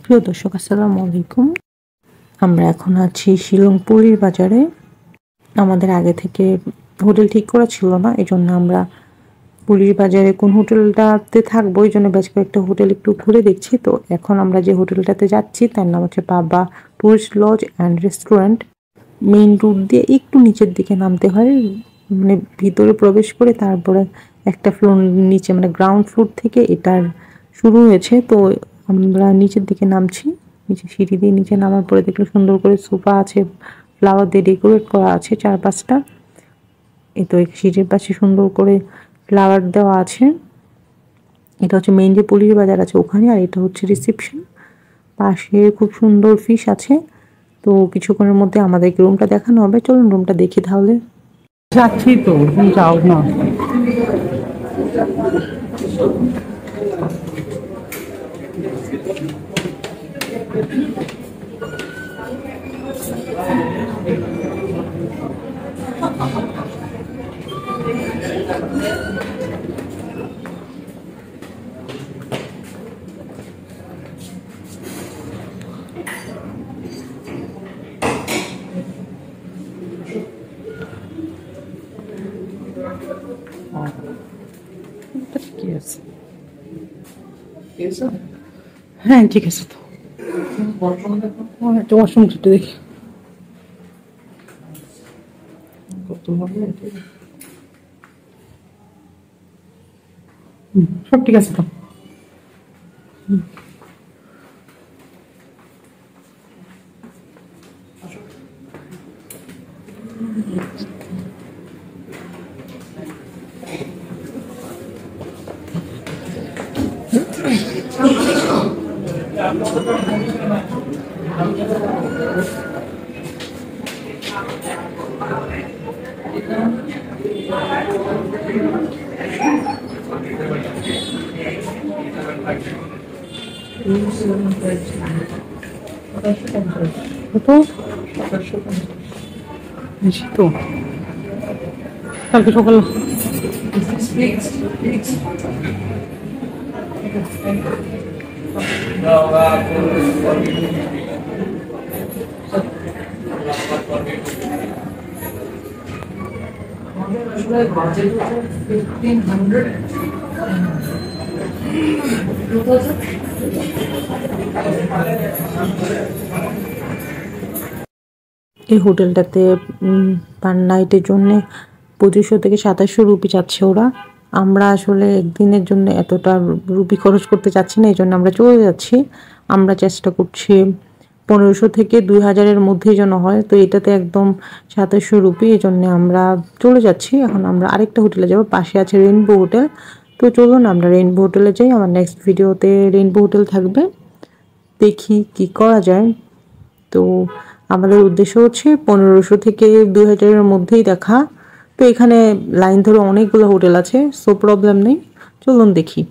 প্রিয় দর্শক, আসসালামু আলাইকুম। আমরা এখন আছি শিলং পুরীর বাজারে। আমাদের আগে থেকে হোটেল ঠিক করা ছিল না, এই জন্য আমরা পুরীর বাজারে কোন হোটেলটাতে থাকবো এই জন্য বেশ কয়েকটা হোটেল একটু ঘুরে দেখছি। তো এখন আমরা যে হোটেলটাতে যাচ্ছি তার নাম হচ্ছে Baba tourist lodge and restaurant. Main road দিয়ে একটু নিচের দিকে নামতে হয়, মানে ভিতরে প্রবেশ করে তারপরে একটা ফ্লোর নিচে, মানে গ্রাউন্ড ফ্লোর থেকে এটার শুরু হয়েছে। তো আমরা নিচের দিকে নামছি। নিচে সিঁড়ি দিয়ে নিচে নামার পরে দেখলে সুন্দর করে সোফা আছে, ফ্লাওয়ার দিয়ে ডেকোরেট করা আছে 4-5টা। এই তো সিঁড়ির পাশে সুন্দর করে ফ্লাওয়ার দেওয়া আছে। এটা হচ্ছে মেইন যে পুলিশ বাজার আছে ওখানে, আর এটা হচ্ছে রিসেপশন। পাশে খুব সুন্দর ফিশ আছে। তো কিছুক্ষণের মধ্যে আমাদেরকে রুমটা দেখানো হবে। চলুন রুমটা দেখি তাহলে। যাচ্ছি তো, যাও না। হ্যাঁ ঠিক আছে তো, ওয়াশরুম দেখি সব ঠিক আছে তো। বেশি তো, কালকে সকাল এই হোটেলটাতে পার নাইটের জন্য 2500 থেকে 2700 রুপি চাচ্ছে ওরা। আমরা আসলে একদিনের জন্য এতটা রুপি খরচ করতে চাচ্ছি না, এই জন্য আমরা চলে যাচ্ছি। আমরা চেষ্টা করছি 1500 থেকে 2000-এর মধ্যেই যেন হয়। তো এটাতে একদম 2700 রুপি, এই জন্য আমরা চলে যাচ্ছি। এখন আমরা আরেকটা হোটেলে যাব, পাশে আছে রেইনবো হোটেল। তো চলুন আমরা রেইনবো হোটেলে যাই। আমার নেক্সট ভিডিওতে রেইনবো হোটেল থাকবে, দেখি কি করা যায়। তো আমাদের উদ্দেশ্য হচ্ছে 1500 থেকে 2000-এর মধ্যেই দেখা। তো এখানে লাইন ধরে অনেকগুলো হোটেল আছে, সো প্রবলেম নেই। চলুন দেখি।